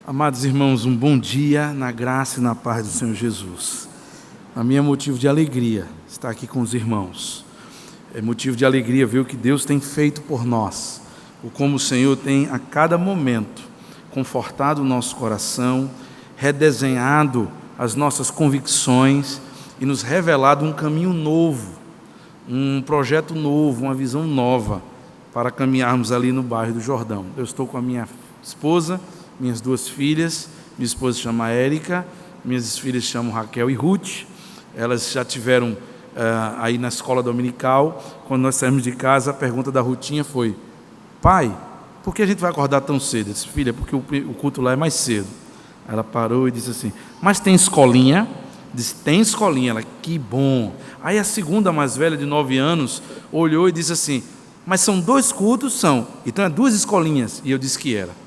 Amados irmãos, um bom dia na graça e na paz do Senhor Jesus. A mim é motivo de alegria estar aqui com os irmãos. É motivo de alegria ver o que Deus tem feito por nós, o como o Senhor tem a cada momento confortado o nosso coração, redesenhado as nossas convicções e nos revelado um caminho novo, um projeto novo, uma visão nova para caminharmos ali no bairro do Jordão. Eu estou com a minha esposa, minhas duas filhas. Minha esposa se chama Érica, minhas filhas se chamam Raquel e Ruth. Elas já tiveram aí na escola dominical. Quando nós saímos de casa, a pergunta da Rutinha foi: pai, por que a gente vai acordar tão cedo? Eu disse: filha, porque o culto lá é mais cedo. Ela parou e disse assim: mas tem escolinha? Disse: tem escolinha. Ela: que bom. Aí a segunda mais velha, de 9 anos, olhou e disse assim: mas são 2 cultos? São. Então é 2 escolinhas. E eu disse que era.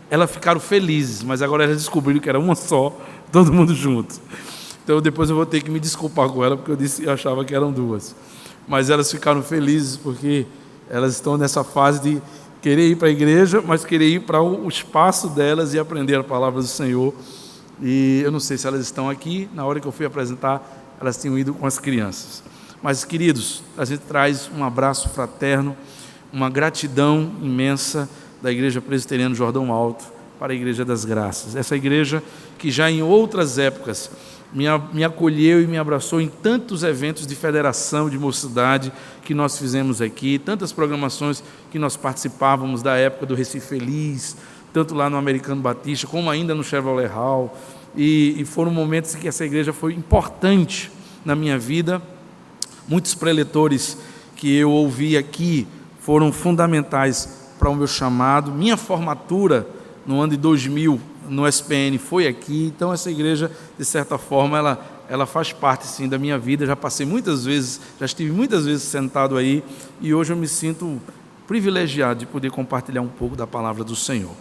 Elas ficaram felizes, mas agora elas descobriram que era uma só, todo mundo junto. Então depois eu vou ter que me desculpar com ela, porque eu achava que eram 2. Mas elas ficaram felizes porque elas estão nessa fase de querer ir para a igreja, mas querer ir para o espaço delas e aprender a palavra do Senhor. E eu não sei se elas estão aqui. Na hora que eu fui apresentar, elas tinham ido com as crianças. Mas, queridos, a gente traz um abraço fraterno, uma gratidão imensa da Igreja Presbiteriana Jordão Alto para a Igreja das Graças. Essa igreja que já em outras épocas me acolheu e me abraçou em tantos eventos de federação, de mocidade que nós fizemos aqui, tantas programações que nós participávamos da época do Recife Feliz, tanto lá no Americano Batista, como ainda no Chevrolet Hall, e foram momentos em que essa igreja foi importante na minha vida. Muitos preletores que eu ouvi aqui foram fundamentais para o meu chamado. Minha formatura no ano de 2000 no SPN foi aqui. Então essa igreja, de certa forma, ela faz parte sim da minha vida. Já passei muitas vezes, já estive muitas vezes sentado aí, e hoje eu me sinto privilegiado de poder compartilhar um pouco da palavra do Senhor.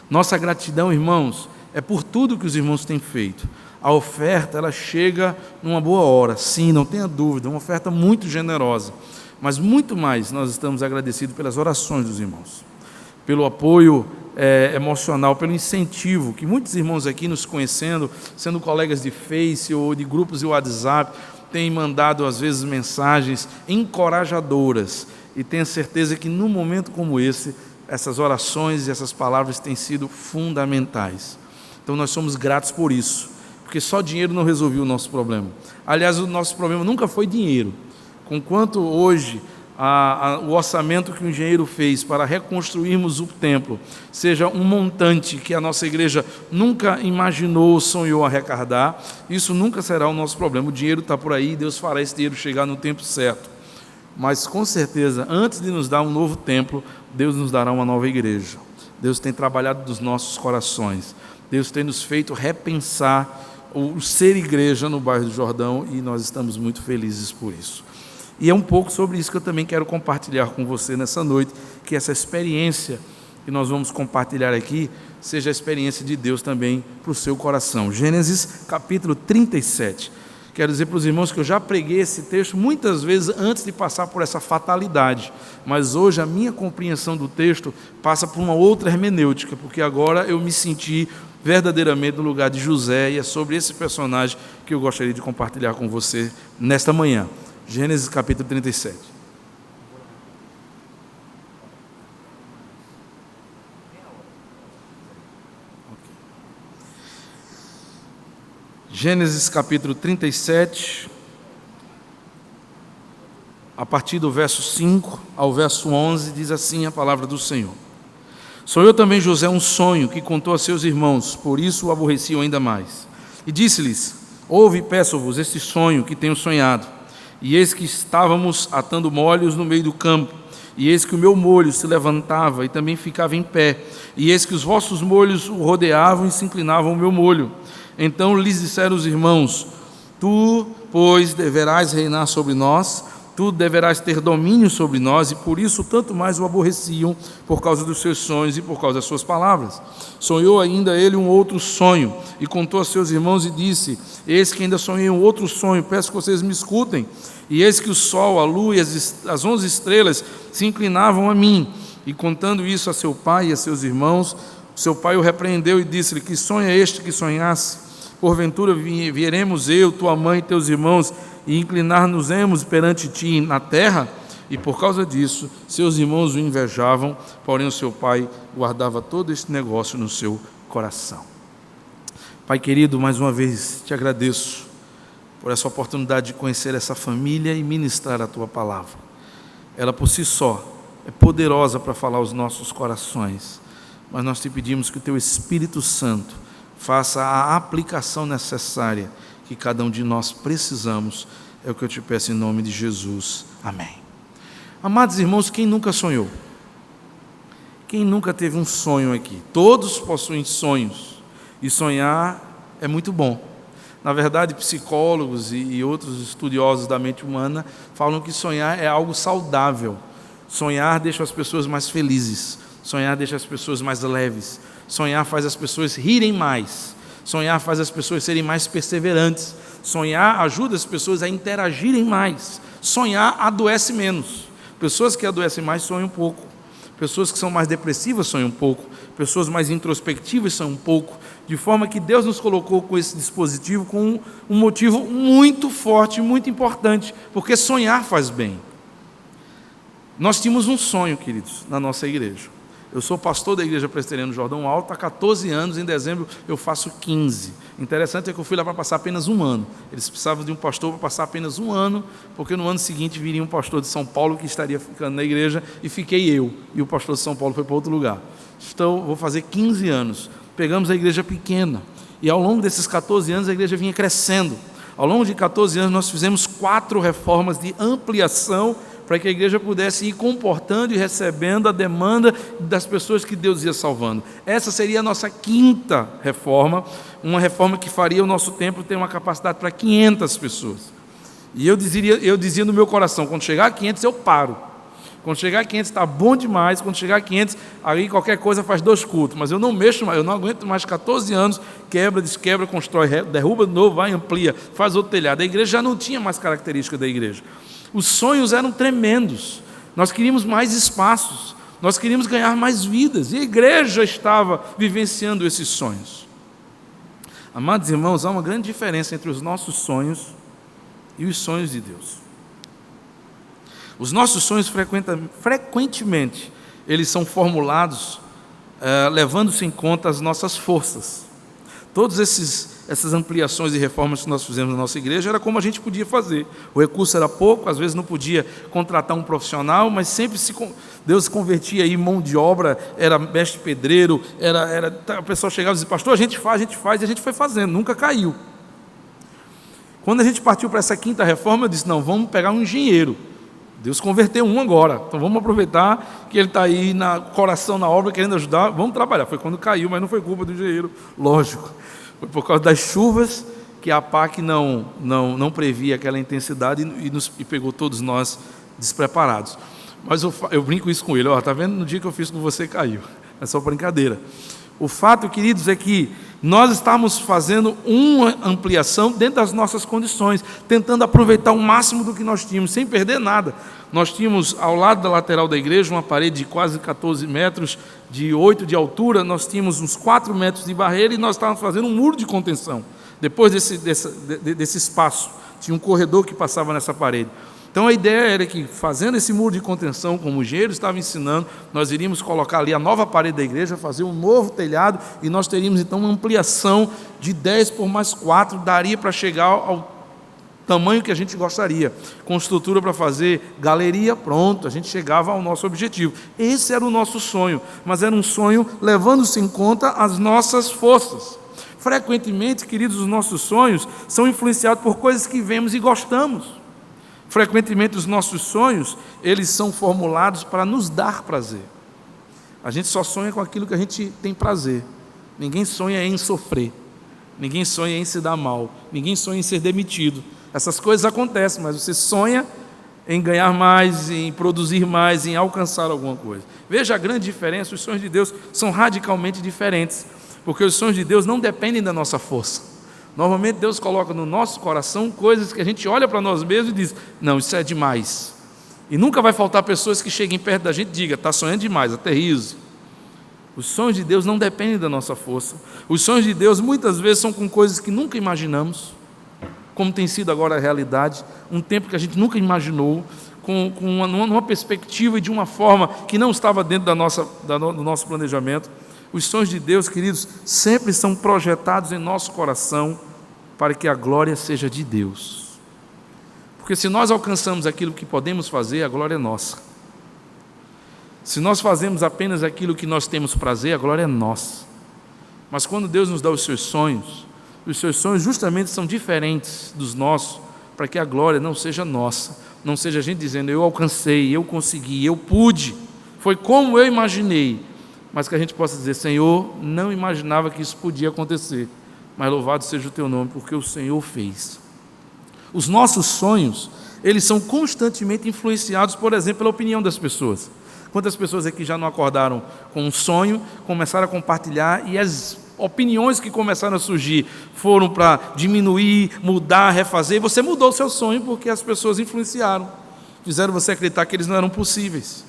Nossa gratidão, irmãos, é por tudo que os irmãos têm feito. A oferta, ela chega numa boa hora, sim, não tenha dúvida, uma oferta muito generosa. Mas muito mais, nós estamos agradecidos pelas orações dos irmãos, pelo apoio emocional, pelo incentivo que muitos irmãos aqui, nos conhecendo, sendo colegas de Face ou de grupos de WhatsApp, têm mandado às vezes mensagens encorajadoras, e tenho certeza que num momento como esse, essas orações e essas palavras têm sido fundamentais. Então nós somos gratos por isso, porque só dinheiro não resolveu o nosso problema. Aliás, o nosso problema nunca foi dinheiro. Conquanto hoje o orçamento que o engenheiro fez para reconstruirmos o templo seja um montante que a nossa igreja nunca imaginou, sonhou arrecadar, isso nunca será o nosso problema. O dinheiro está por aí, Deus fará esse dinheiro chegar no tempo certo. Mas com certeza, antes de nos dar um novo templo, Deus nos dará uma nova igreja. Deus tem trabalhado nos nossos corações. Deus tem nos feito repensar o ser igreja no bairro do Jordão, e nós estamos muito felizes por isso. E é um pouco sobre isso que eu também quero compartilhar com você nessa noite, que essa experiência que nós vamos compartilhar aqui seja a experiência de Deus também para o seu coração. Gênesis capítulo 37. Quero dizer para os irmãos que eu já preguei esse texto muitas vezes antes de passar por essa fatalidade, mas hoje a minha compreensão do texto passa por uma outra hermenêutica, porque agora eu me senti verdadeiramente no lugar de José, e é sobre esse personagem que eu gostaria de compartilhar com você nesta manhã. Gênesis capítulo 37. Gênesis capítulo 37, a partir do verso 5 ao verso 11, diz assim a palavra do Senhor: sonhou também José um sonho que contou a seus irmãos, por isso o aborreciam ainda mais. E disse-lhes: ouve e peço-vos este sonho que tenho sonhado. E eis que estávamos atando molhos no meio do campo, e eis que o meu molho se levantava e também ficava em pé, e eis que os vossos molhos o rodeavam e se inclinavam ao meu molho. Então lhes disseram os irmãos: tu, pois, deverás reinar sobre nós, tu deverás ter domínio sobre nós, e por isso tanto mais o aborreciam, por causa dos seus sonhos e por causa das suas palavras. Sonhou ainda ele um outro sonho, e contou a seus irmãos e disse: eis que ainda sonhei um outro sonho, peço que vocês me escutem. E eis que o sol, a lua e as 11 estrelas se inclinavam a mim. E contando isso a seu pai e a seus irmãos, Seu pai o repreendeu e disse-lhe: que sonho é este que sonhasse? Porventura vieremos eu, tua mãe e teus irmãos, e inclinar-nos-emos perante ti na terra? E por causa disso, seus irmãos o invejavam, porém o seu pai guardava todo este negócio no seu coração. Pai querido, mais uma vez te agradeço por essa oportunidade de conhecer essa família e ministrar a tua palavra. Ela por si só é poderosa para falar aos nossos corações, mas nós te pedimos que o teu Espírito Santo faça a aplicação necessária que cada um de nós precisamos. É o que eu te peço em nome de Jesus. Amém. Amados irmãos, quem nunca sonhou? Quem nunca teve um sonho aqui? Todos possuem sonhos, e sonhar é muito bom. Na verdade, psicólogos e outros estudiosos da mente humana falam que sonhar é algo saudável. Sonhar deixa as pessoas mais felizes, sonhar deixa as pessoas mais leves, sonhar faz as pessoas rirem mais, sonhar faz as pessoas serem mais perseverantes, sonhar ajuda as pessoas a interagirem mais, sonhar adoece menos. Pessoas que adoecem mais sonham um pouco, pessoas que são mais depressivas sonham um pouco, pessoas mais introspectivas sonham um pouco, de forma que Deus nos colocou com esse dispositivo com um motivo muito forte, muito importante, porque sonhar faz bem. Nós tínhamos um sonho, queridos, na nossa igreja. Eu sou pastor da Igreja Presbiteriana Jordão Alto há 14 anos, em dezembro eu faço 15. Interessante é que eu fui lá para passar apenas um ano. Eles precisavam de um pastor para passar apenas um ano, porque no ano seguinte viria um pastor de São Paulo que estaria ficando na igreja, e fiquei eu, e o pastor de São Paulo foi para outro lugar. Então, vou fazer 15 anos. Pegamos a igreja pequena, e ao longo desses 14 anos a igreja vinha crescendo. Ao longo de 14 anos nós fizemos 4 reformas de ampliação, para que a igreja pudesse ir comportando e recebendo a demanda das pessoas que Deus ia salvando. Essa seria a nossa 5ª reforma, uma reforma que faria o nosso templo ter uma capacidade para 500 pessoas. E eu dizia no meu coração, quando chegar a 500 eu paro. Quando chegar a 500 está bom demais, quando chegar a 500, aí qualquer coisa faz 2 cultos, mas eu não mexo mais, eu não aguento mais 14 anos, quebra, desquebra, constrói, derruba de novo, vai, amplia, faz outro telhado. A igreja já não tinha mais característica da igreja. Os sonhos eram tremendos, nós queríamos mais espaços, nós queríamos ganhar mais vidas, e a igreja estava vivenciando esses sonhos. Amados irmãos, há uma grande diferença entre os nossos sonhos e os sonhos de Deus. Os nossos sonhos frequentemente eles são formulados levando-se em conta as nossas forças. Todas essas ampliações e reformas que nós fizemos na nossa igreja era como a gente podia fazer. O recurso era pouco, às vezes não podia contratar um profissional, mas sempre Deus convertia aí mão de obra, era mestre pedreiro, a pessoa chegava e dizia: pastor, a gente faz, e a gente foi fazendo, nunca caiu. Quando a gente partiu para essa 5ª reforma, eu disse: não, vamos pegar um engenheiro. Deus converteu um agora, então vamos aproveitar que ele está aí coração na obra, querendo ajudar, vamos trabalhar. Foi quando caiu, mas não foi culpa do engenheiro, lógico. Foi por causa das chuvas que a PAC não previa aquela intensidade e pegou todos nós despreparados. Mas eu brinco isso com ele: está vendo, no dia que eu fiz com você caiu. É só brincadeira. O fato, queridos, é que nós estamos fazendo uma ampliação dentro das nossas condições, tentando aproveitar o máximo do que nós tínhamos, sem perder nada. Nós tínhamos, ao lado da lateral da igreja, uma parede de quase 14 metros, de 8 de altura, nós tínhamos uns 4 metros de barreira, e nós estávamos fazendo um muro de contenção. Depois desse espaço, tinha um corredor que passava nessa parede. Então a ideia era que, fazendo esse muro de contenção, como o engenheiro estava ensinando, nós iríamos colocar ali a nova parede da igreja, fazer um novo telhado, e nós teríamos então uma ampliação de 10 por mais 4, daria para chegar ao tamanho que a gente gostaria, com estrutura para fazer galeria, pronto, a gente chegava ao nosso objetivo. Esse era o nosso sonho, mas era um sonho levando-se em conta as nossas forças. Frequentemente, queridos, os nossos sonhos são influenciados por coisas que vemos e gostamos. Frequentemente os nossos sonhos, eles são formulados para nos dar prazer. A gente só sonha com aquilo que a gente tem prazer. Ninguém sonha em sofrer. Ninguém sonha em se dar mal. Ninguém sonha em ser demitido. Essas coisas acontecem, mas você sonha em ganhar mais, em produzir mais, em alcançar alguma coisa. Veja a grande diferença: os sonhos de Deus são radicalmente diferentes, porque os sonhos de Deus não dependem da nossa força. Normalmente Deus coloca no nosso coração coisas que a gente olha para nós mesmos e diz: não, isso é demais. E nunca vai faltar pessoas que cheguem perto da gente e digam: está sonhando demais, aterrize. Os sonhos de Deus não dependem da nossa força. Os sonhos de Deus muitas vezes são com coisas que nunca imaginamos, como tem sido agora a realidade, um tempo que a gente nunca imaginou, numa perspectiva e de uma forma que não estava dentro do nosso planejamento. Os sonhos de Deus, queridos, sempre são projetados em nosso coração para que a glória seja de Deus. Porque se nós alcançamos aquilo que podemos fazer, a glória é nossa. Se nós fazemos apenas aquilo que nós temos prazer, a glória é nossa. Mas quando Deus nos dá os seus sonhos justamente são diferentes dos nossos, para que a glória não seja nossa, não seja a gente dizendo, eu alcancei, eu consegui, eu pude, foi como eu imaginei, mas que a gente possa dizer, Senhor, não imaginava que isso podia acontecer, mas louvado seja o teu nome, porque o Senhor fez. Os nossos sonhos, eles são constantemente influenciados, por exemplo, pela opinião das pessoas. Quantas pessoas aqui já não acordaram com um sonho, começaram a compartilhar, e as opiniões que começaram a surgir foram para diminuir, mudar, refazer, e você mudou o seu sonho porque as pessoas influenciaram, fizeram você acreditar que eles não eram possíveis.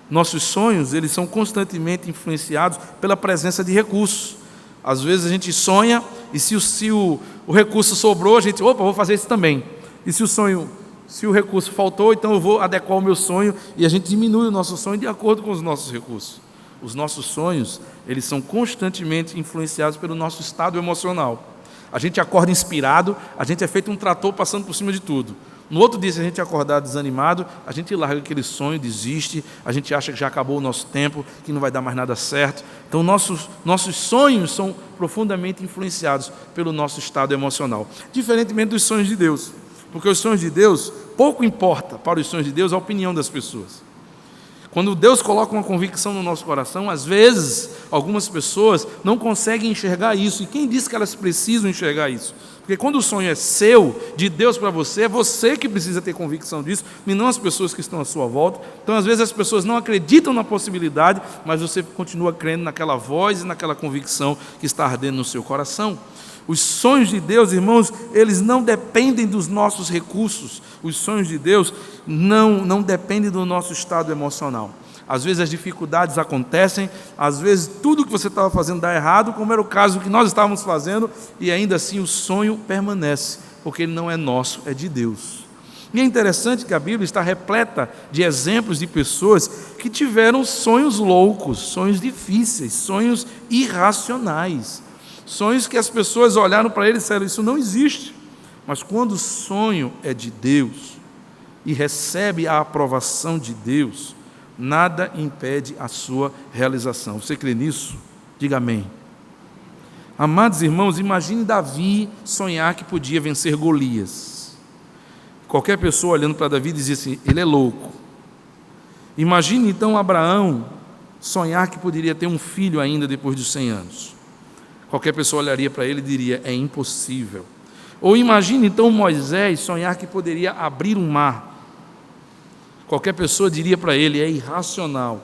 Nossos sonhos, eles são constantemente influenciados pela presença de recursos. Às vezes a gente sonha, e se o recurso sobrou, a gente, vou fazer isso também. E se o recurso faltou, então eu vou adequar o meu sonho, e a gente diminui o nosso sonho de acordo com os nossos recursos. Os nossos sonhos, eles são constantemente influenciados pelo nosso estado emocional. A gente acorda inspirado, a gente é feito um trator passando por cima de tudo. No outro dia, se a gente acordar desanimado, a gente larga aquele sonho, desiste, a gente acha que já acabou o nosso tempo, que não vai dar mais nada certo. Então, nossos sonhos são profundamente influenciados pelo nosso estado emocional, diferentemente dos sonhos de Deus. Porque os sonhos de Deus, pouco importa para os sonhos de Deus a opinião das pessoas. Quando Deus coloca uma convicção no nosso coração, às vezes, algumas pessoas não conseguem enxergar isso. E quem disse que elas precisam enxergar isso? Porque quando o sonho é seu, de Deus para você, é você que precisa ter convicção disso, e não as pessoas que estão à sua volta. Então, às vezes, as pessoas não acreditam na possibilidade, mas você continua crendo naquela voz e naquela convicção que está ardendo no seu coração. Os sonhos de Deus, irmãos, eles não dependem dos nossos recursos. Os sonhos de Deus não dependem do nosso estado emocional. Às vezes as dificuldades acontecem, às vezes tudo que você estava fazendo dá errado, como era o caso que nós estávamos fazendo, e ainda assim o sonho permanece, porque ele não é nosso, é de Deus. E é interessante que a Bíblia está repleta de exemplos de pessoas que tiveram sonhos loucos, sonhos difíceis, sonhos irracionais. Sonhos que as pessoas olharam para ele e disseram, isso não existe. Mas quando o sonho é de Deus e recebe a aprovação de Deus, nada impede a sua realização. Você crê nisso? Diga amém. Amados irmãos, imagine Davi sonhar que podia vencer Golias. Qualquer pessoa olhando para Davi dizia assim, ele é louco. Imagine então Abraão sonhar que poderia ter um filho ainda depois dos 100 anos. Qualquer pessoa olharia para ele e diria, é impossível. Ou imagine então Moisés sonhar que poderia abrir um mar. Qualquer pessoa diria para ele, é irracional.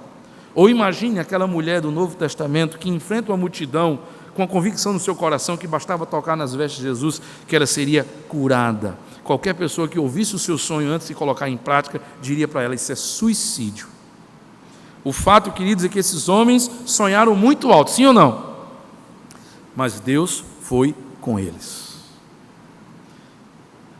Ou imagine aquela mulher do Novo Testamento que enfrenta uma multidão com a convicção no seu coração que bastava tocar nas vestes de Jesus, que ela seria curada. Qualquer pessoa que ouvisse o seu sonho antes de colocar em prática, diria para ela, isso é suicídio. O fato, queridos, é que esses homens sonharam muito alto, sim ou não? Mas Deus foi com eles.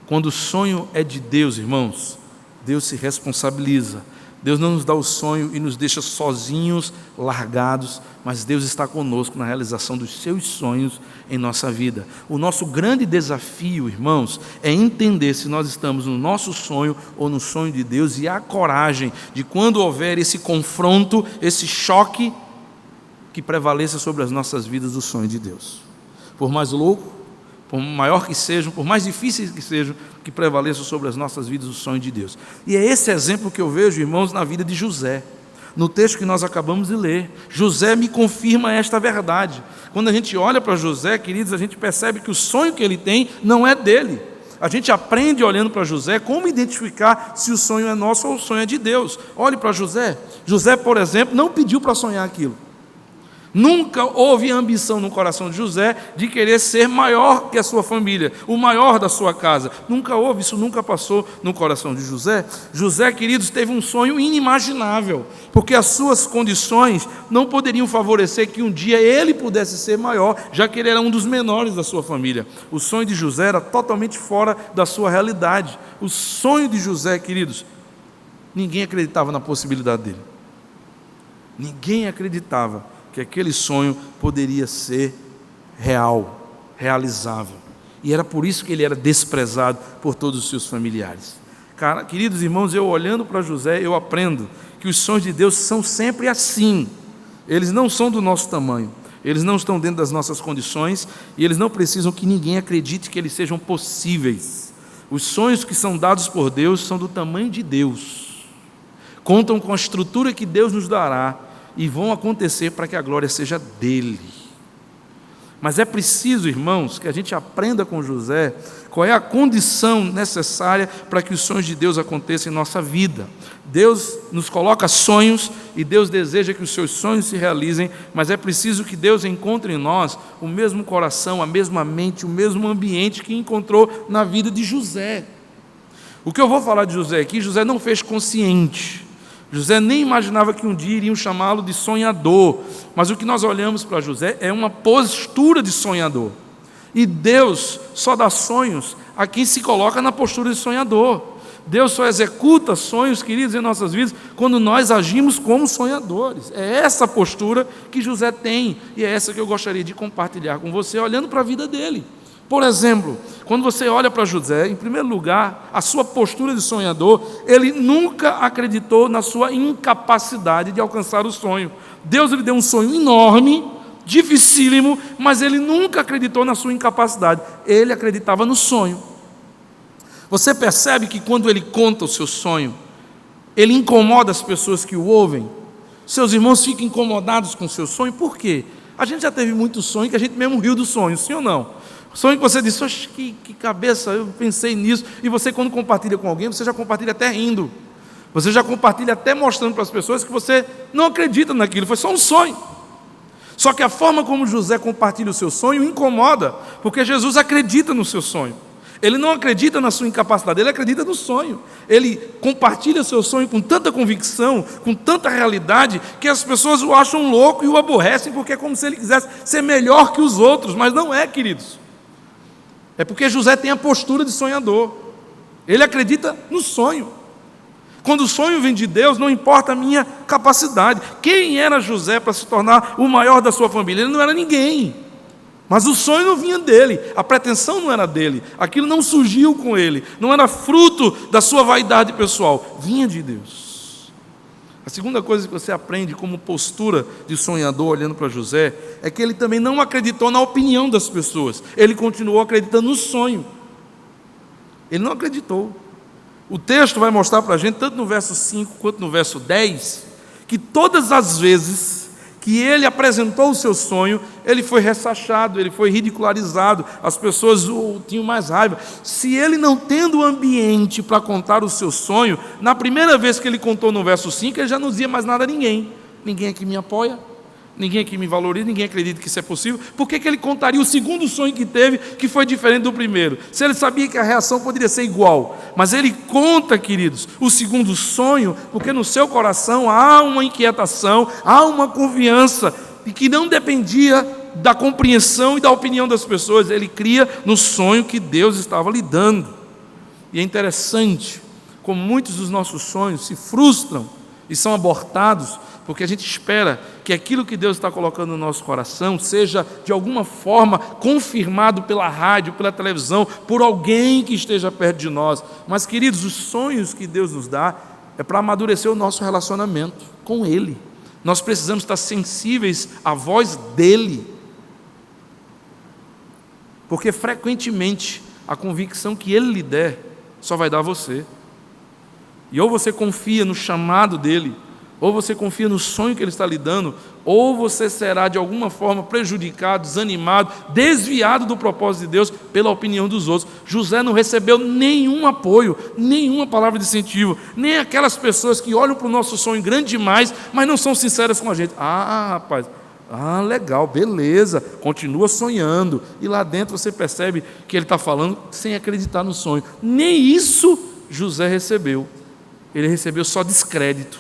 Quando o sonho é de Deus, irmãos, Deus se responsabiliza. Deus não nos dá o sonho e nos deixa sozinhos, largados, mas Deus está conosco na realização dos seus sonhos em nossa vida. O nosso grande desafio, irmãos, é entender se nós estamos no nosso sonho ou no sonho de Deus e a coragem de, quando houver esse confronto, esse choque, que prevaleça sobre as nossas vidas o sonho de Deus. Por mais louco, por maior que sejam, por mais difíceis que sejam, que prevaleça sobre as nossas vidas o sonho de Deus. E é esse exemplo que eu vejo, irmãos, na vida de José. No texto que nós acabamos de ler, José me confirma esta verdade. Quando a gente olha para José, queridos, a gente percebe que o sonho que ele tem não é dele. A gente aprende olhando para José como identificar se o sonho é nosso ou o sonho é de Deus. Olhe para José. José, por exemplo, não pediu para sonhar aquilo. Nunca houve ambição no coração de José de querer ser maior que a sua família, o maior da sua casa. Nunca houve, isso nunca passou no coração de José. José, queridos, teve um sonho inimaginável, porque as suas condições não poderiam favorecer que um dia ele pudesse ser maior, já que ele era um dos menores da sua família. O sonho de José era totalmente fora da sua realidade. O sonho de José, queridos, ninguém acreditava na possibilidade dele. Ninguém acreditava que aquele sonho poderia ser real, realizável. E era por isso que ele era desprezado por todos os seus familiares. Cara, queridos irmãos, eu olhando para José, eu aprendo que os sonhos de Deus são sempre assim. Eles não são do nosso tamanho, eles não estão dentro das nossas condições e eles não precisam que ninguém acredite que eles sejam possíveis. Os sonhos que são dados por Deus são do tamanho de Deus. Contam com a estrutura que Deus nos dará e vão acontecer para que a glória seja dele. Mas é preciso, irmãos, que a gente aprenda com José qual é a condição necessária para que os sonhos de Deus aconteçam em nossa vida. Deus nos coloca sonhos e Deus deseja que os seus sonhos se realizem, mas é preciso que Deus encontre em nós o mesmo coração, a mesma mente, o mesmo ambiente que encontrou na vida de José. O que eu vou falar de José aqui, José não fez consciente. José nem imaginava que um dia iriam chamá-lo de sonhador, mas o que nós olhamos para José é uma postura de sonhador. E Deus só dá sonhos a quem se coloca na postura de sonhador. Deus só executa sonhos, queridos, em nossas vidas quando nós agimos como sonhadores. É essa postura que José tem e é essa que eu gostaria de compartilhar com você, olhando para a vida dele. Por exemplo, quando você olha para José, em primeiro lugar, a sua postura de sonhador, ele nunca acreditou na sua incapacidade de alcançar o sonho. Deus lhe deu um sonho enorme, dificílimo, mas ele nunca acreditou na sua incapacidade. Ele acreditava no sonho. Você percebe que quando ele conta o seu sonho, ele incomoda as pessoas que o ouvem? Seus irmãos ficam incomodados com o seu sonho, por quê? A gente já teve muito sonho que a gente mesmo riu do sonho, sim ou não? Sonho que você disse, oxe, que cabeça, eu pensei nisso. E você, quando compartilha com alguém, você já compartilha até rindo. Você já compartilha até mostrando para as pessoas que você não acredita naquilo, foi só um sonho. Só que a forma como José compartilha o seu sonho incomoda, porque Jesus acredita no seu sonho. Ele não acredita na sua incapacidade, ele acredita no sonho. Ele compartilha o seu sonho com tanta convicção, com tanta realidade, que as pessoas o acham louco e o aborrecem, porque é como se ele quisesse ser melhor que os outros, mas não é, queridos. É porque José tem a postura de sonhador. Ele acredita no sonho. Quando o sonho vem de Deus, não importa a minha capacidade. Quem era José para se tornar o maior da sua família? Ele não era ninguém. Mas o sonho não vinha dele, a pretensão não era dele, aquilo não surgiu com ele, não era fruto da sua vaidade pessoal, vinha de Deus. A segunda coisa que você aprende como postura de sonhador olhando para José é que ele também não acreditou na opinião das pessoas, ele continuou acreditando no sonho. Ele não acreditou. O texto vai mostrar para a gente, tanto no verso 5 quanto no verso 10, que todas as vezes que ele apresentou o seu sonho, ele foi ressachado, ele foi ridicularizado, as pessoas o tinham mais raiva. Se ele não tendo ambiente para contar o seu sonho, na primeira vez que ele contou no verso 5, ele já não dizia mais nada a ninguém. Ninguém aqui me apoia, ninguém aqui me valoriza, ninguém acredita que isso é possível. Por que ele contaria o segundo sonho que teve, que foi diferente do primeiro? Se ele sabia que a reação poderia ser igual. Mas ele conta, queridos, o segundo sonho, porque no seu coração há uma inquietação, há uma confiança, e que não dependia da compreensão e da opinião das pessoas. Ele cria no sonho que Deus estava lhe dando. E é interessante como muitos dos nossos sonhos se frustram e são abortados, porque a gente espera que aquilo que Deus está colocando no nosso coração seja, de alguma forma, confirmado pela rádio, pela televisão, por alguém que esteja perto de nós. Mas, queridos, os sonhos que Deus nos dá é para amadurecer o nosso relacionamento com Ele. Nós precisamos estar sensíveis à voz dEle. Porque, frequentemente, a convicção que Ele lhe der só vai dar a você. E ou você confia no chamado dEle, ou você confia no sonho que Ele está lhe dando, ou você será de alguma forma prejudicado, desanimado, desviado do propósito de Deus pela opinião dos outros. José não recebeu nenhum apoio, nenhuma palavra de incentivo, nem aquelas pessoas que olham para o nosso sonho grande demais, mas não são sinceras com a gente. Ah, rapaz, Ah, legal, beleza, continua sonhando. E lá dentro você percebe que ele está falando sem acreditar no sonho. Nem isso José recebeu. Ele recebeu só descrédito.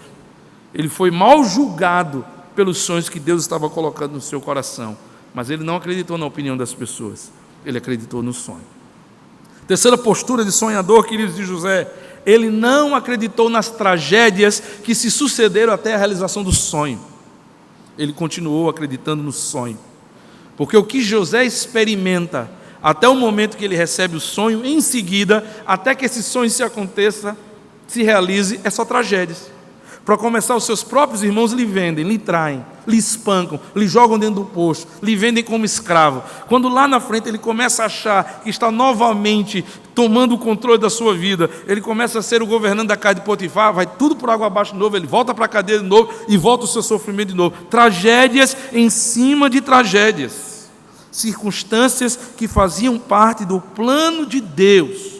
Ele foi mal julgado pelos sonhos que Deus estava colocando no seu coração. Mas ele não acreditou na opinião das pessoas. Ele acreditou no sonho. Terceira postura de sonhador, queridos, de José. Ele não acreditou nas tragédias que se sucederam até a realização do sonho. Ele continuou acreditando no sonho. Porque o que José experimenta até o momento que ele recebe o sonho, em seguida, até que esse sonho se aconteça, se realize, é só tragédias. Para começar, os seus próprios irmãos lhe vendem, lhe traem, lhe espancam, lhe jogam dentro do poço, lhe vendem como escravo. Quando lá na frente ele começa a achar que está novamente tomando o controle da sua vida, ele começa a ser o governante da casa de Potifar, vai tudo por água abaixo de novo, ele volta para a cadeia de novo e volta o seu sofrimento de novo. Tragédias em cima de tragédias. Circunstâncias que faziam parte do plano de Deus.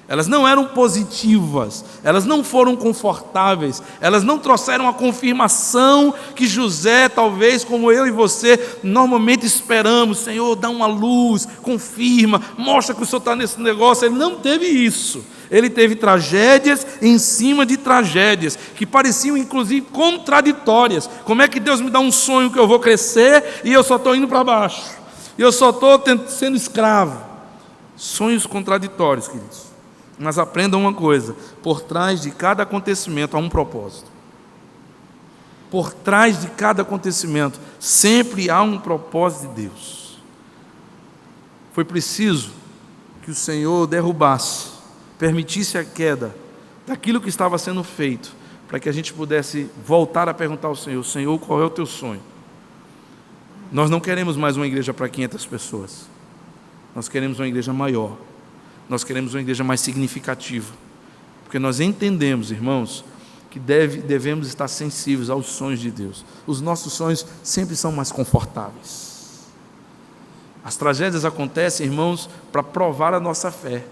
Elas não eram positivas, elas não foram confortáveis, elas não trouxeram a confirmação que José, talvez como eu e você, normalmente esperamos. Senhor, dá uma luz, confirma, mostra que o Senhor está nesse negócio. Ele não teve isso. Ele teve tragédias em cima de tragédias, que pareciam inclusive contraditórias. Como é que Deus me dá um sonho que eu vou crescer e eu só estou indo para baixo? E eu só estou sendo escravo? Sonhos contraditórios, queridos. Mas aprendam uma coisa: por trás de cada acontecimento há um propósito. Por trás de cada acontecimento sempre há um propósito de Deus. Foi preciso que o Senhor derrubasse, permitisse a queda daquilo que estava sendo feito, para que a gente pudesse voltar a perguntar ao Senhor: Senhor, qual é o teu sonho? Nós não queremos mais uma igreja para 500 pessoas. Nós queremos uma igreja maior. Nós queremos uma igreja mais significativa, porque nós entendemos, irmãos, que devemos estar sensíveis aos sonhos de Deus. Os nossos sonhos sempre são mais confortáveis. As tragédias acontecem, irmãos, para provar a nossa fé.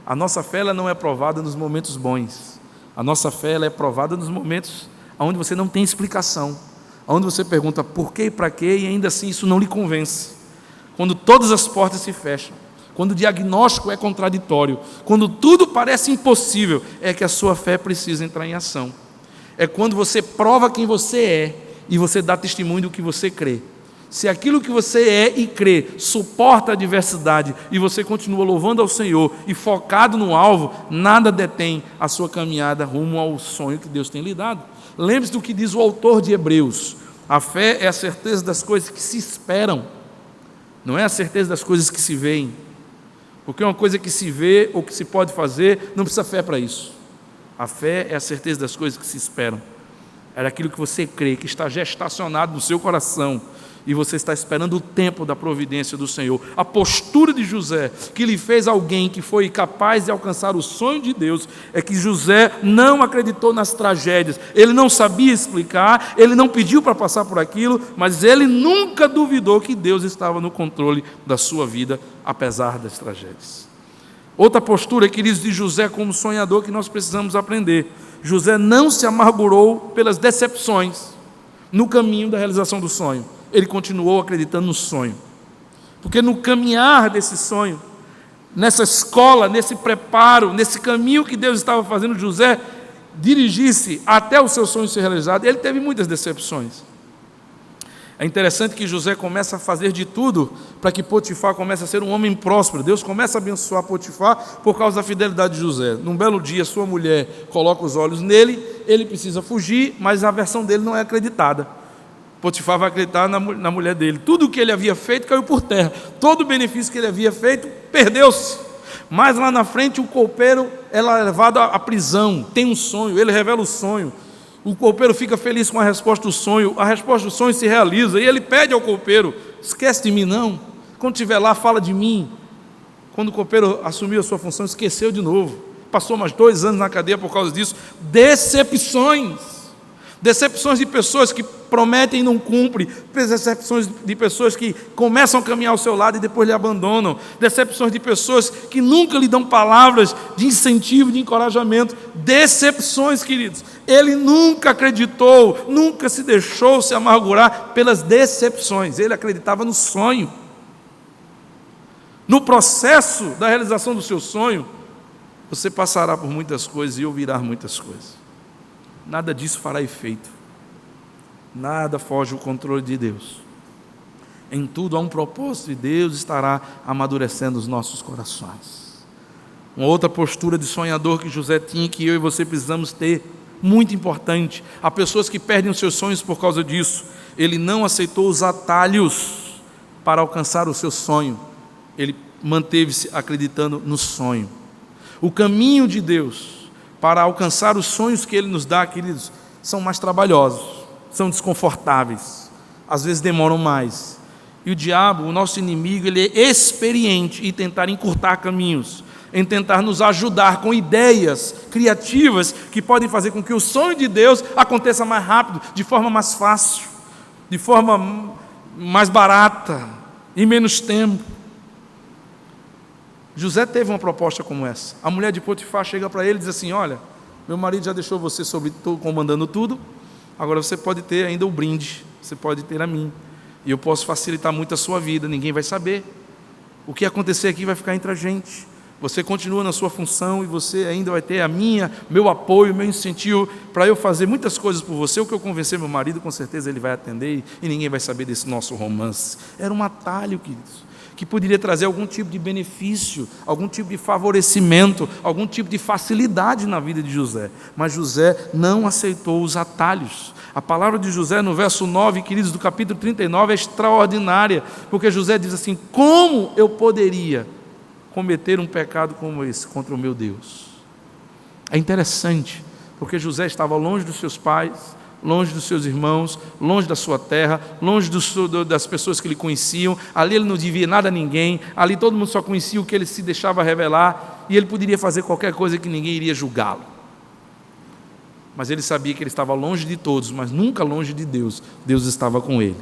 A nossa fé ela não é provada nos momentos bons. A nossa fé ela é provada nos momentos onde você não tem explicação, onde você pergunta por quê e para quê, e ainda assim isso não lhe convence. Quando todas as portas se fecham, quando o diagnóstico é contraditório, quando tudo parece impossível, é que a sua fé precisa entrar em ação. É quando você prova quem você é e você dá testemunho do que você crê. Se aquilo que você é e crê suporta a adversidade e você continua louvando ao Senhor e focado no alvo, nada detém a sua caminhada rumo ao sonho que Deus tem lhe dado. Lembre-se do que diz o autor de Hebreus: a fé é a certeza das coisas que se esperam, não é a certeza das coisas que se veem. Porque uma coisa que se vê ou que se pode fazer, não precisa fé para isso. A fé é a certeza das coisas que se esperam. É aquilo que você crê, que está gestacionado no seu coração, e você está esperando o tempo da providência do Senhor. A postura de José, que lhe fez alguém que foi capaz de alcançar o sonho de Deus, é que José não acreditou nas tragédias. Ele não sabia explicar, ele não pediu para passar por aquilo, mas ele nunca duvidou que Deus estava no controle da sua vida, apesar das tragédias. Outra postura, queridos, de José como sonhador que nós precisamos aprender: José não se amargurou pelas decepções no caminho da realização do sonho. Ele continuou acreditando no sonho, porque no caminhar desse sonho, nessa escola, nesse preparo, nesse caminho que Deus estava fazendo José dirigir-se até o seu sonho ser realizado, ele teve muitas decepções. É interessante que José começa a fazer de tudo para que Potifar comece a ser um homem próspero. Deus começa a abençoar Potifar por causa da fidelidade de José. Num belo dia, sua mulher coloca os olhos nele, ele precisa fugir, mas a versão dele não é acreditada. Potifar vai acreditar na mulher dele. Tudo o que ele havia feito caiu por terra. Todo o benefício que ele havia feito perdeu-se. Mas lá na frente o copeiro é levado à prisão. Tem um sonho, ele revela o sonho. O copeiro fica feliz com a resposta do sonho. A resposta do sonho se realiza. E ele pede ao copeiro: esquece de mim não. Quando estiver lá, fala de mim. Quando o copeiro assumiu a sua função, esqueceu de novo. Passou mais 2 anos na cadeia por causa disso. Decepções. decepções de pessoas que prometem e não cumprem, decepções de pessoas que começam a caminhar ao seu lado e depois lhe abandonam, decepções de pessoas que nunca lhe dão palavras de incentivo, de encorajamento, decepções, queridos. Ele nunca acreditou, nunca se deixou se amargurar pelas decepções, ele acreditava no sonho. No processo da realização do seu sonho, você passará por muitas coisas e ouvirá muitas coisas. Nada disso fará efeito. Nada foge ao controle de Deus. Em tudo há um propósito e Deus estará amadurecendo os nossos corações. Uma outra postura de sonhador que José tinha, que eu e você precisamos ter, muito importante. Há pessoas que perdem os seus sonhos por causa disso. Ele não aceitou os atalhos para alcançar o seu sonho. Ele manteve-se acreditando no sonho. O caminho de Deus para alcançar os sonhos que Ele nos dá, queridos, são mais trabalhosos, são desconfortáveis, às vezes demoram mais. E o diabo, o nosso inimigo, ele é experiente em tentar encurtar caminhos, em tentar nos ajudar com ideias criativas que podem fazer com que o sonho de Deus aconteça mais rápido, de forma mais fácil, de forma mais barata, em menos tempo. José teve uma proposta como essa. A mulher de Potifar chega para ele e diz assim: olha, meu marido já deixou você comandando tudo, agora você pode ter ainda o brinde, você pode ter a mim, e eu posso facilitar muito a sua vida, ninguém vai saber. O que acontecer aqui vai ficar entre a gente. Você continua na sua função e você ainda vai ter meu apoio, meu incentivo para eu fazer muitas coisas por você. O que eu convencer meu marido, com certeza ele vai atender e ninguém vai saber desse nosso romance. Era um atalho, queridos, que poderia trazer algum tipo de benefício, algum tipo de favorecimento, algum tipo de facilidade na vida de José. Mas José não aceitou os atalhos. A palavra de José no verso 9, queridos, do capítulo 39, é extraordinária, porque José diz assim: como eu poderia cometer um pecado como esse contra o meu Deus? É interessante, porque José estava longe dos seus pais, longe dos seus irmãos, longe da sua terra, longe das pessoas que ele conheciam. Ali ele não devia nada a ninguém, ali todo mundo só conhecia o que ele se deixava revelar, e ele poderia fazer qualquer coisa que ninguém iria julgá-lo. Mas ele sabia que ele estava longe de todos, mas nunca longe de Deus. Deus estava com ele.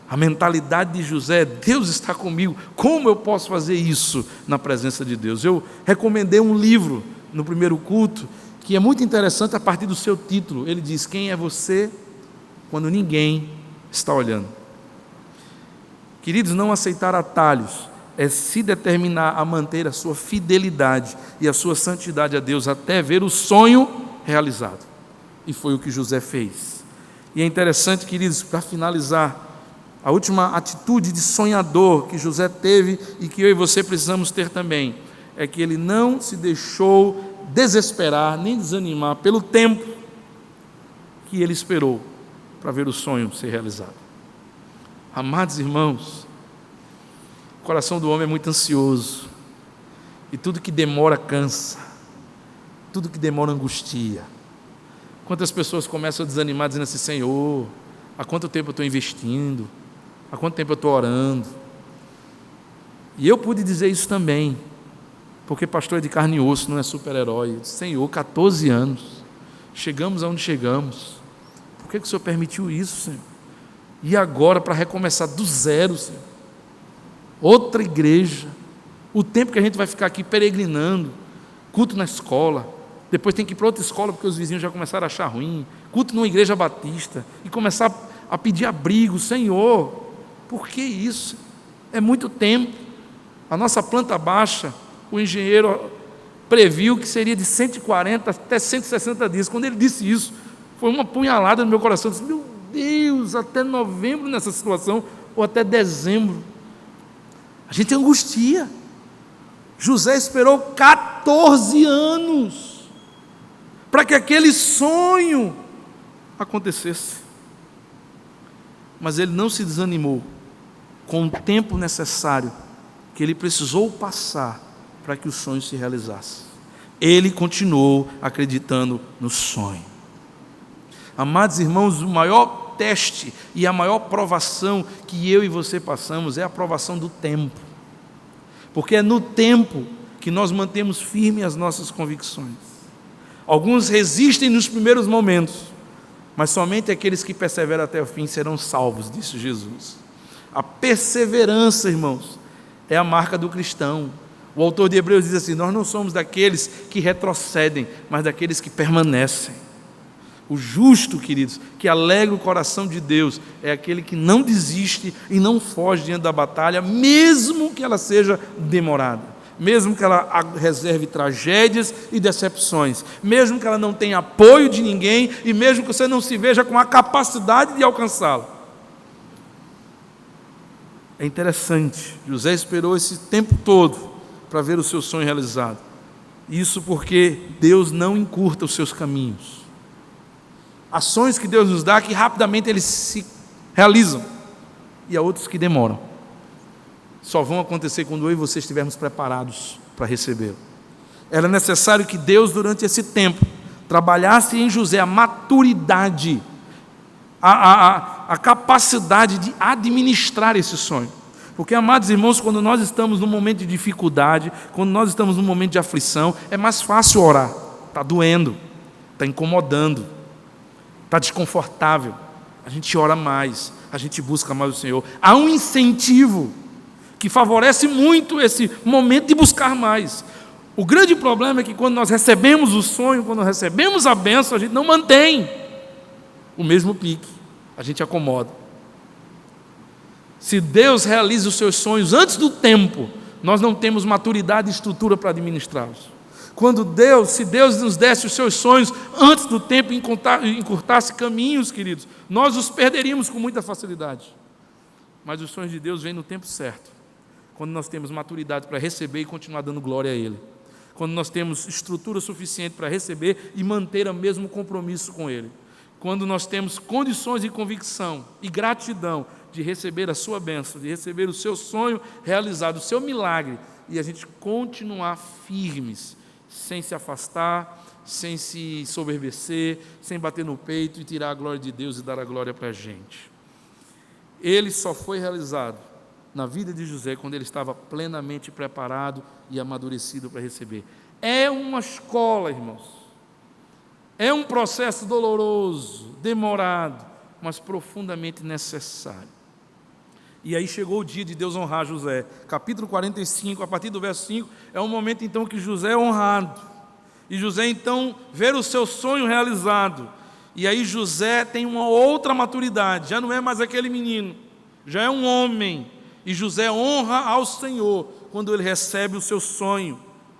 A mentalidade de José: Deus está comigo, como eu posso fazer isso na presença de Deus? Eu recomendei um livro no primeiro culto, que é muito interessante a partir do seu título. Ele diz: quem é você quando ninguém está olhando? Queridos, não aceitar atalhos é se determinar a manter a sua fidelidade e a sua santidade a Deus até ver o sonho realizado. E foi o que José fez. E é interessante, queridos, para finalizar, a última atitude de sonhador que José teve e que eu e você precisamos ter também, é que ele não se deixou desesperar, nem desanimar pelo tempo que ele esperou para ver o sonho ser realizado. Amados irmãos, o coração do homem é muito ansioso, e tudo que demora cansa, tudo que demora angustia. Quantas pessoas começam a desanimar dizendo assim: Senhor, há quanto tempo eu estou investindo, há quanto tempo eu estou orando? E eu pude dizer isso também, porque pastor é de carne e osso, não é super-herói. Senhor, 14 anos, chegamos aonde chegamos, por que o Senhor permitiu isso, Senhor? E agora para recomeçar do zero, Senhor? Outra igreja, o tempo que a gente vai ficar aqui peregrinando, culto na escola, depois tem que ir para outra escola porque os vizinhos já começaram a achar ruim, culto numa igreja batista, e começar a pedir abrigo. Senhor, por que isso? É muito tempo. A nossa planta baixa, o engenheiro previu que seria de 140 até 160 dias. Quando ele disse isso, foi uma punhalada no meu coração. Eu disse: meu Deus, até novembro nessa situação, ou até dezembro. A gente angustia. José esperou 14 anos para que aquele sonho acontecesse. Mas ele não se desanimou com o tempo necessário que ele precisou passar para que o sonho se realizasse. Ele continuou acreditando no sonho. Amados irmãos, o maior teste e a maior provação que eu e você passamos é a provação do tempo. Porque é no tempo que nós mantemos firmes as nossas convicções. Alguns resistem nos primeiros momentos, mas somente aqueles que perseveram até o fim serão salvos, disse Jesus. A perseverança, irmãos, é a marca do cristão. O autor de Hebreus diz assim: nós não somos daqueles que retrocedem, mas daqueles que permanecem. O justo, queridos, que alegra o coração de Deus, é aquele que não desiste e não foge diante da batalha, mesmo que ela seja demorada, mesmo que ela reserve tragédias e decepções, mesmo que ela não tenha apoio de ninguém e mesmo que você não se veja com a capacidade de alcançá-la. É interessante, José esperou esse tempo todo para ver o seu sonho realizado. Isso porque Deus não encurta os seus caminhos. Há sonhos que Deus nos dá que rapidamente eles se realizam, e há outros que demoram. Só vão acontecer quando eu e você estivermos preparados para recebê-lo. Era necessário que Deus, durante esse tempo, trabalhasse em José a maturidade, a capacidade de administrar esse sonho. Porque, amados irmãos, quando nós estamos num momento de dificuldade, quando nós estamos num momento de aflição, é mais fácil orar. Está doendo, está incomodando, está desconfortável. A gente ora mais, a gente busca mais o Senhor. Há um incentivo que favorece muito esse momento de buscar mais. O grande problema é que quando nós recebemos o sonho, quando nós recebemos a bênção, a gente não mantém o mesmo pique, a gente acomoda. Se Deus realiza os seus sonhos antes do tempo, nós não temos maturidade e estrutura para administrá-los. Se Deus nos desse os seus sonhos antes do tempo e encurtasse caminhos, queridos, nós os perderíamos com muita facilidade. Mas os sonhos de Deus vêm no tempo certo, quando nós temos maturidade para receber e continuar dando glória a Ele, quando nós temos estrutura suficiente para receber e manter o mesmo compromisso com Ele, quando nós temos condições de convicção e gratidão de receber a sua bênção, de receber o seu sonho realizado, o seu milagre, e a gente continuar firmes, sem se afastar, sem se soberbecer, sem bater no peito e tirar a glória de Deus e dar a glória para a gente. Ele só foi realizado na vida de José quando ele estava plenamente preparado e amadurecido para receber. É uma escola, irmãos. É um processo doloroso, demorado, mas profundamente necessário. E aí chegou o dia de Deus honrar José. Capítulo 45, a partir do verso 5, é um momento então que José é honrado. E José então vê o seu sonho realizado. E aí José tem uma outra maturidade, já não é mais aquele menino, já é um homem. E José honra ao Senhor quando ele recebe o seu sonho.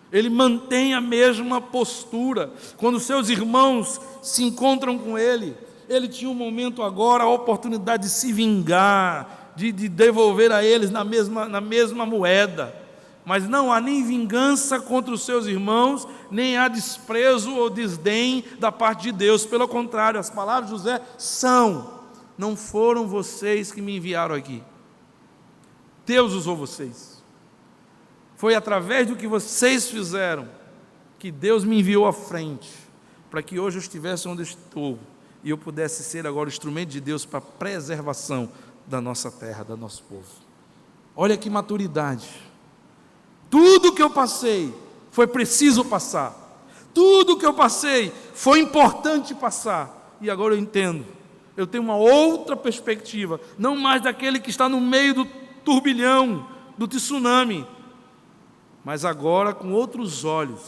Ele mantém a mesma postura. Quando seus irmãos se encontram com ele, ele tinha um momento agora, a oportunidade de se vingar, de devolver a eles na mesma moeda. Mas não há nem vingança contra os seus irmãos, nem há desprezo ou desdém da parte de Deus. Pelo contrário, as palavras de José são: não foram vocês que me enviaram aqui, Deus usou vocês. Foi através do que vocês fizeram que Deus me enviou à frente, para que hoje eu estivesse onde estou e eu pudesse ser agora instrumento de Deus para a preservação da nossa terra, do nosso povo. Olha que maturidade. Tudo que eu passei foi preciso passar. Tudo que eu passei foi importante passar. E agora eu entendo. Eu tenho uma outra perspectiva, não mais daquele que está no meio do turbilhão, do tsunami, mas agora com outros olhos,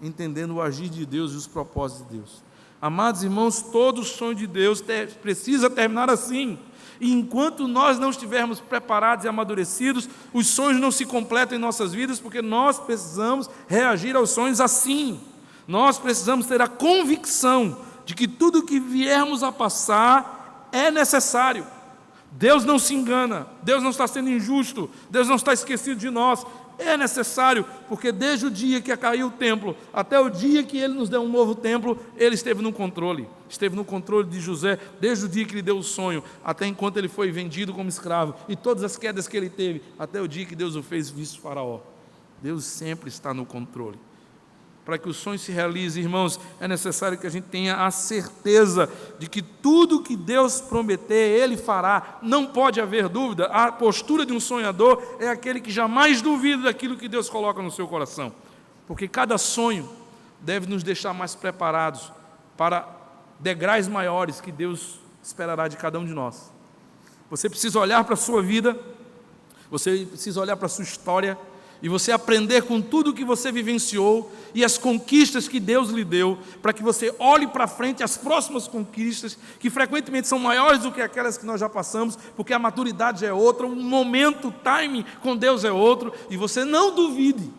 entendendo o agir de Deus e os propósitos de Deus. Amados irmãos, todo sonho de Deus precisa terminar assim. E enquanto nós não estivermos preparados e amadurecidos, os sonhos não se completam em nossas vidas, porque nós precisamos reagir aos sonhos assim. Nós precisamos ter a convicção de que tudo que viermos a passar é necessário. Deus não se engana, Deus não está sendo injusto, Deus não está esquecido de nós. É necessário, porque desde o dia que caiu o templo, até o dia que Ele nos deu um novo templo, Ele esteve no controle de José, desde o dia que Ele deu o sonho, até enquanto ele foi vendido como escravo, e todas as quedas que ele teve, até o dia que Deus o fez vice-faraó. Deus sempre está no controle. Para que o sonho se realize, irmãos, é necessário que a gente tenha a certeza de que tudo que Deus prometer, Ele fará. Não pode haver dúvida. A postura de um sonhador é aquele que jamais duvida daquilo que Deus coloca no seu coração. Porque cada sonho deve nos deixar mais preparados para degraus maiores que Deus esperará de cada um de nós. Você precisa olhar para a sua vida, você precisa olhar para a sua história, e você aprender com tudo que você vivenciou e as conquistas que Deus lhe deu, para que você olhe para frente as próximas conquistas, que frequentemente são maiores do que aquelas que nós já passamos, porque a maturidade é outra, o momento, o time com Deus é outro, e você não duvide,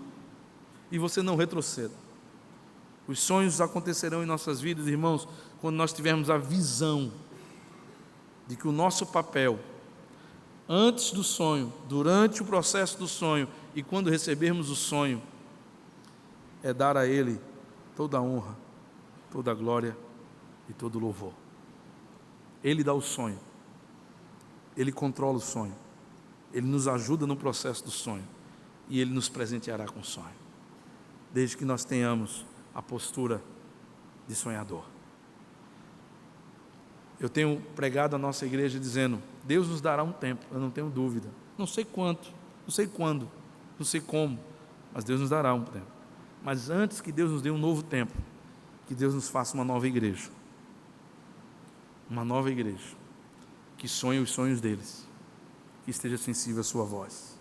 e você não retroceda. Os sonhos acontecerão em nossas vidas, irmãos, quando nós tivermos a visão de que o nosso papel, antes do sonho, durante o processo do sonho e quando recebermos o sonho, é dar a Ele toda a honra, toda a glória e todo o louvor. Ele dá o sonho, Ele controla o sonho, Ele nos ajuda no processo do sonho e Ele nos presenteará com o sonho, desde que nós tenhamos a postura de sonhador. Eu tenho pregado a nossa igreja dizendo: Deus nos dará um tempo, eu não tenho dúvida. Não sei quanto, não sei quando, não sei como, mas Deus nos dará um tempo. Mas antes que Deus nos dê um novo tempo, que Deus nos faça uma nova igreja. Uma nova igreja, que sonhe os sonhos deles, que esteja sensível à sua voz.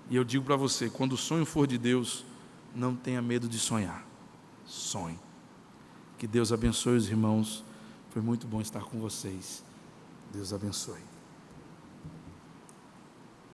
E eu digo para você, quando o sonho for de Deus, não tenha medo de sonhar. Sonhe. Que Deus abençoe os irmãos. Foi muito bom estar com vocês. Deus abençoe.